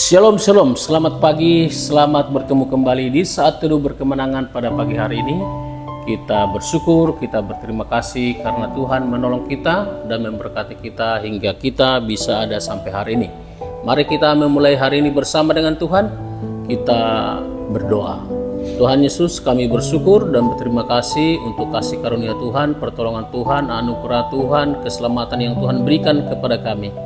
Shalom, shalom, selamat pagi, selamat bertemu kembali di saat teduh berkemenangan pada pagi hari ini. Kita bersyukur, kita berterima kasih karena Tuhan menolong kita dan memberkati kita hingga kita bisa ada sampai hari ini. Mari kita memulai hari ini bersama dengan Tuhan, kita berdoa. Tuhan Yesus, kami bersyukur dan berterima kasih untuk kasih karunia Tuhan, pertolongan Tuhan, anugerah Tuhan, keselamatan yang Tuhan berikan kepada kami.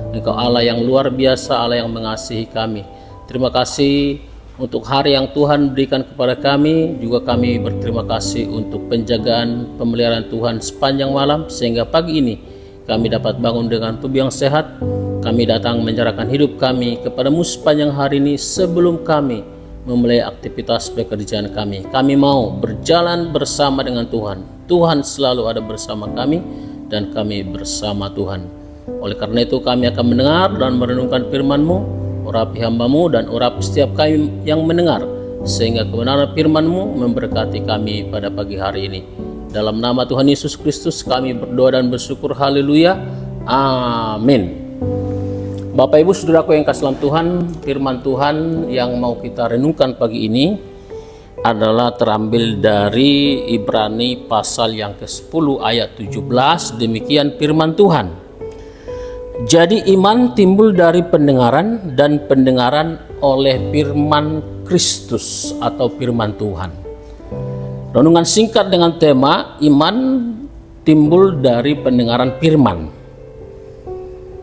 Engkau Allah yang luar biasa, Allah yang mengasihi kami. Terima kasih untuk hari yang Tuhan berikan kepada kami. Juga kami berterima kasih untuk penjagaan pemeliharaan Tuhan sepanjang malam, sehingga pagi ini kami dapat bangun dengan tubuh yang sehat. Kami datang menyerahkan hidup kami kepadamu sepanjang hari ini sebelum kami memulai aktivitas pekerjaan kami. Kami mau berjalan bersama dengan Tuhan. Tuhan selalu ada bersama kami dan kami bersama Tuhan. Oleh karena itu kami akan mendengar dan merenungkan firman-Mu, urapi hamba-Mu dan urapi setiap kami yang mendengar, sehingga kebenaran firman-Mu memberkati kami pada pagi hari ini. Dalam nama Tuhan Yesus Kristus kami berdoa dan bersyukur, haleluya, amin. Bapak Ibu Saudaraku yang kasih dalam Tuhan, firman Tuhan yang mau kita renungkan pagi ini adalah terambil dari Ibrani pasal yang ke-10 ayat 17. Demikian firman Tuhan. Jadi iman timbul dari pendengaran, dan pendengaran oleh firman Kristus atau firman Tuhan. Renungan singkat dengan tema iman timbul dari pendengaran firman.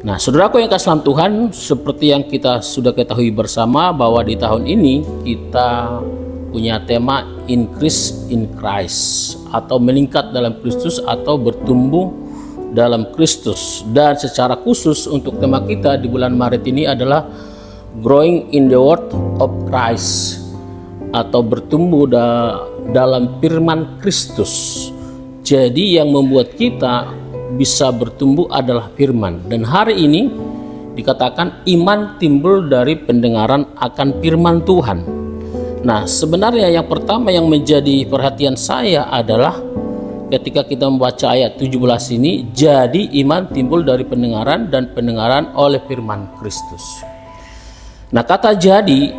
Nah, saudaraku yang kasih dalam Tuhan, seperti yang kita sudah ketahui bersama bahwa di tahun ini kita punya tema increase in Christ atau meningkat dalam Kristus atau bertumbuh dalam Kristus. Dan secara khusus untuk tema kita di bulan Maret ini adalah growing in the word of Christ atau bertumbuh dalam firman Kristus. Jadi yang membuat kita bisa bertumbuh adalah firman. Dan hari ini dikatakan iman timbul dari pendengaran akan firman Tuhan. Nah, sebenarnya yang pertama yang menjadi perhatian saya adalah ketika kita membaca ayat 17 ini, jadi iman timbul dari pendengaran dan pendengaran oleh firman Kristus. Nah, kata jadi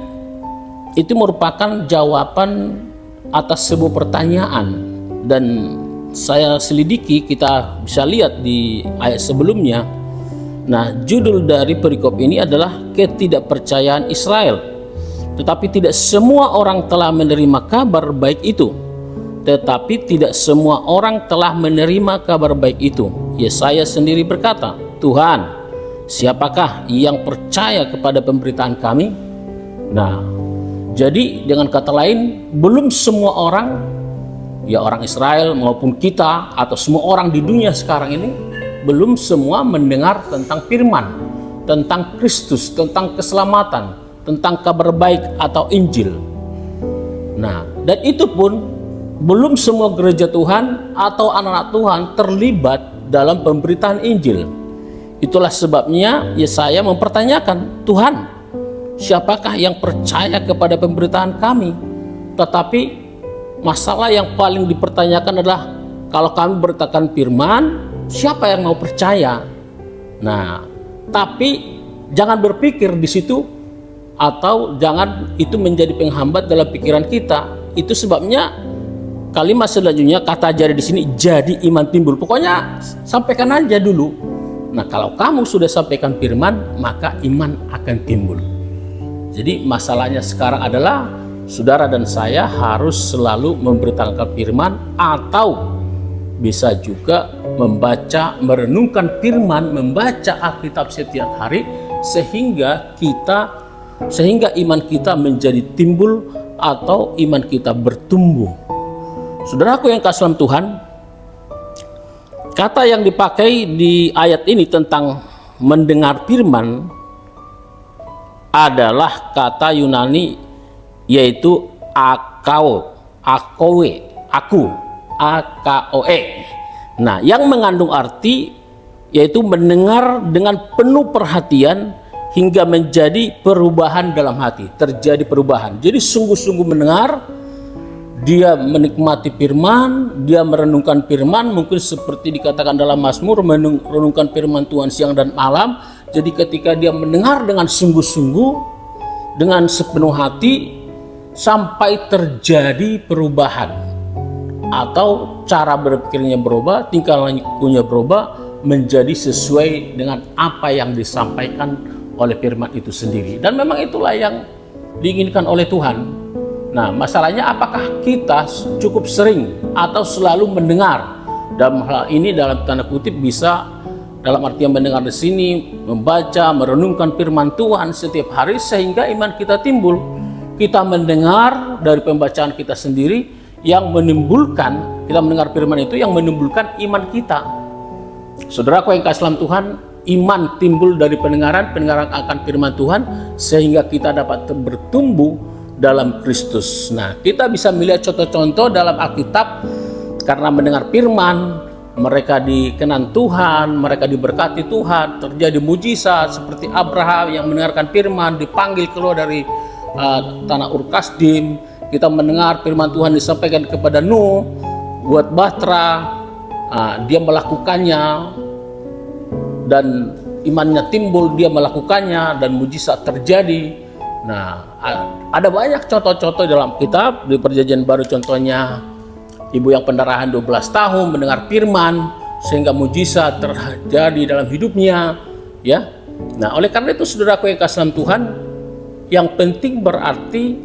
itu merupakan jawaban atas sebuah pertanyaan, dan saya selidiki, kita bisa lihat di ayat sebelumnya. Nah, judul dari perikop ini adalah ketidakpercayaan Israel. Tetapi tidak semua orang telah menerima kabar baik itu. Tetapi tidak semua orang telah menerima kabar baik itu. Yesaya sendiri berkata, Tuhan, siapakah yang percaya kepada pemberitaan kami? Nah, jadi dengan kata lain, belum semua orang, ya orang Israel maupun kita atau semua orang di dunia sekarang ini, belum semua mendengar tentang firman, tentang Kristus, tentang keselamatan, tentang kabar baik atau Injil. Nah, dan itu pun belum semua gereja Tuhan atau anak-anak Tuhan terlibat dalam pemberitaan Injil. Itulah sebabnya Yesaya mempertanyakan, Tuhan, siapakah yang percaya kepada pemberitaan kami? Tetapi masalah yang paling dipertanyakan adalah, kalau kami beritakan firman, siapa yang mau percaya? Nah, tapi jangan berpikir di situ, atau jangan itu menjadi penghambat dalam pikiran kita. Itu sebabnya kalimat selanjutnya, kata jadi di sini, jadi iman timbul. Pokoknya sampaikan aja dulu. Nah, kalau kamu sudah sampaikan firman, maka iman akan timbul. Jadi masalahnya sekarang adalah saudara dan saya harus selalu memberitakan firman, atau bisa juga membaca, merenungkan firman, membaca Alkitab setiap hari, sehingga iman kita menjadi timbul atau iman kita bertumbuh. Saudaraku yang kasih dalam Tuhan, kata yang dipakai di ayat ini tentang mendengar firman adalah kata Yunani, yaitu akoe. Nah, yang mengandung arti yaitu mendengar dengan penuh perhatian hingga menjadi perubahan dalam hati, terjadi perubahan. Jadi sungguh-sungguh mendengar, dia menikmati firman, dia merenungkan firman, mungkin seperti dikatakan dalam Mazmur, merenungkan firman Tuhan siang dan malam. Jadi ketika dia mendengar dengan sungguh-sungguh, dengan sepenuh hati sampai terjadi perubahan, atau cara berpikirnya berubah, tingkah lakunya berubah menjadi sesuai dengan apa yang disampaikan oleh firman itu sendiri. Dan memang itulah yang diinginkan oleh Tuhan. Nah, masalahnya apakah kita cukup sering atau selalu mendengar? Dalam hal ini dalam tanda kutip bisa dalam artian mendengar di sini, membaca, merenungkan firman Tuhan setiap hari sehingga iman kita timbul. Kita mendengar dari pembacaan kita sendiri yang menimbulkan, kita mendengar firman itu yang menimbulkan iman kita. Saudaraku yang kasih dalam Tuhan, iman timbul dari pendengaran akan firman Tuhan sehingga kita dapat bertumbuh dalam Kristus. Nah, kita bisa melihat contoh-contoh dalam Alkitab karena mendengar firman, mereka dikenan Tuhan, mereka diberkati Tuhan, terjadi mujizat seperti Abraham yang mendengarkan firman, dipanggil keluar dari tanah Ur-Kasdim. Kita mendengar firman Tuhan disampaikan kepada Nuh buat bahtera, dia melakukannya dan imannya timbul, dia melakukannya dan mujizat terjadi. Nah, ada banyak contoh-contoh dalam kitab di Perjanjian Baru, contohnya ibu yang pendarahan 12 tahun mendengar firman sehingga mujizat terjadi dalam hidupnya, ya. Nah, oleh karena itu saudaraku yang kasih dalam Tuhan, yang penting berarti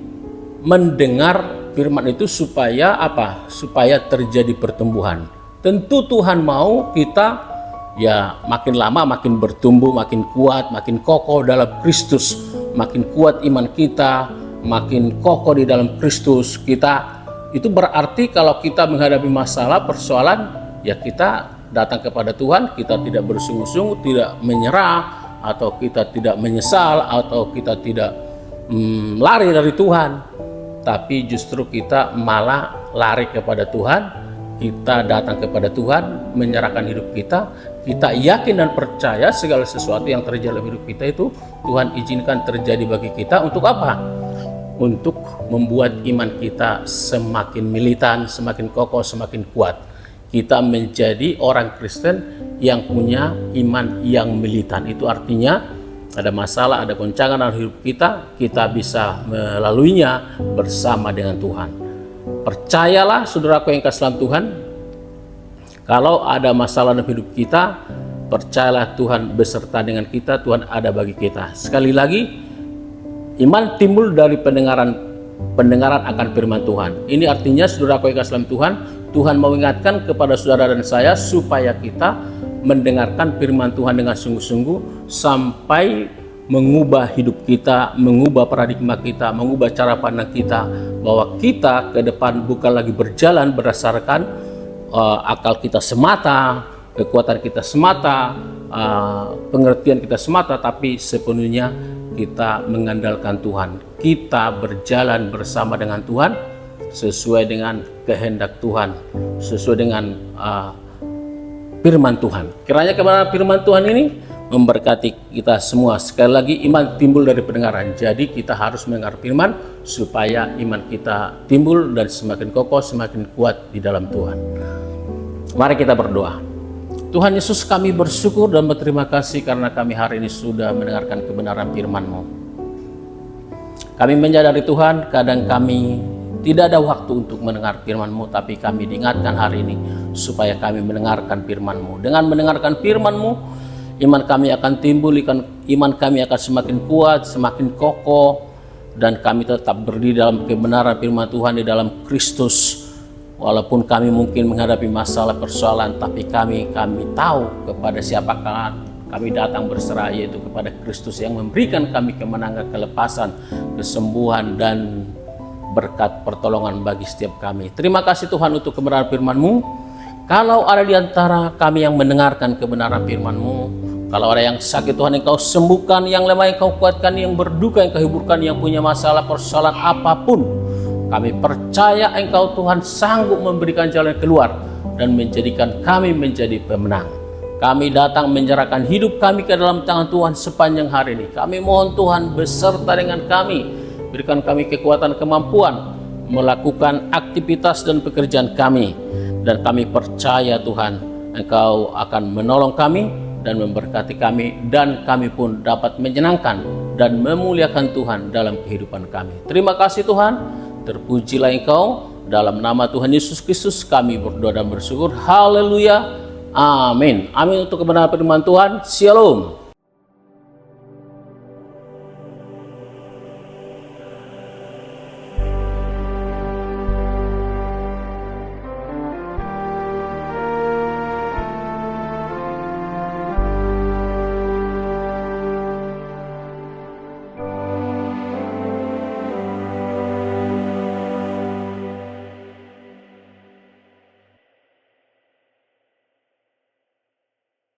mendengar firman itu supaya apa? Supaya terjadi pertumbuhan. Tentu Tuhan mau kita ya makin lama makin bertumbuh, makin kuat, makin kokoh dalam Kristus, makin kuat iman kita, makin kokoh di dalam Kristus kita. Itu berarti kalau kita menghadapi masalah, persoalan, ya kita datang kepada Tuhan, kita tidak bersungguh-sungguh, tidak menyerah, atau kita tidak menyesal, atau kita tidak lari dari Tuhan, tapi justru kita malah lari kepada Tuhan. Kita datang kepada Tuhan, menyerahkan hidup kita. Kita yakin dan percaya segala sesuatu yang terjadi dalam hidup kita itu Tuhan izinkan terjadi bagi kita. Untuk apa? Untuk membuat iman kita semakin militan, semakin kokoh, semakin kuat. Kita menjadi orang Kristen yang punya iman yang militan. Itu artinya ada masalah, ada goncangan dalam hidup kita, kita bisa melaluinya bersama dengan Tuhan. Percayalah saudaraku yang kasih dalam Tuhan, kalau ada masalah dalam hidup kita, percayalah Tuhan beserta dengan kita, Tuhan ada bagi kita. Sekali lagi, iman timbul dari pendengaran akan firman Tuhan. Ini artinya saudaraku yang kasih dalam Tuhan, Tuhan mau ingatkan kepada saudara dan saya supaya kita mendengarkan firman Tuhan dengan sungguh-sungguh sampai mengubah hidup kita, mengubah paradigma kita, mengubah cara pandang kita, bahwa kita ke depan bukan lagi berjalan berdasarkan akal kita semata, kekuatan kita semata, pengertian kita semata, tapi sepenuhnya kita mengandalkan Tuhan. Kita berjalan bersama dengan Tuhan sesuai dengan kehendak Tuhan, sesuai dengan firman Tuhan. Kiranya kebenaran firman Tuhan ini memberkati kita semua. Sekali lagi, iman timbul dari pendengaran. Jadi kita harus mendengar firman supaya iman kita timbul dan semakin kokoh, semakin kuat di dalam Tuhan. Mari kita berdoa. Tuhan Yesus, kami bersyukur dan berterima kasih karena kami hari ini sudah mendengarkan kebenaran firman-Mu. Kami menyadari Tuhan, kadang kami tidak ada waktu untuk mendengar firman-Mu, tapi kami diingatkan hari ini supaya kami mendengarkan firman-Mu. Dengan mendengarkan firman-Mu, iman kami akan timbul, iman kami akan semakin kuat, semakin kokoh, dan kami tetap berdiri dalam kebenaran firman Tuhan di dalam Kristus. Walaupun kami mungkin menghadapi masalah persoalan, tapi kami tahu kepada siapakah kami datang berserah, yaitu kepada Kristus yang memberikan kami kemenangan, kelepasan, kesembuhan, dan berkat pertolongan bagi setiap kami. Terima kasih Tuhan untuk kebenaran firman-Mu. Kalau ada di antara kami yang mendengarkan kebenaran firman-Mu, kalau ada yang sakit Tuhan Engkau sembuhkan, yang lemah Engkau kuatkan, yang berduka Engkau hiburkan, yang punya masalah persoalan apapun, kami percaya Engkau Tuhan sanggup memberikan jalan keluar dan menjadikan kami menjadi pemenang. Kami datang menyerahkan hidup kami ke dalam tangan Tuhan sepanjang hari ini. Kami mohon Tuhan beserta dengan kami, berikan kami kekuatan, kemampuan melakukan aktivitas dan pekerjaan kami. Dan kami percaya Tuhan, Engkau akan menolong kami dan memberkati kami, dan kami pun dapat menyenangkan dan memuliakan Tuhan dalam kehidupan kami. Terima kasih Tuhan, terpujilah Engkau. Dalam nama Tuhan Yesus Kristus kami berdoa dan bersyukur. Haleluya. Amin. Amin untuk kebenaran firman Tuhan. Shalom.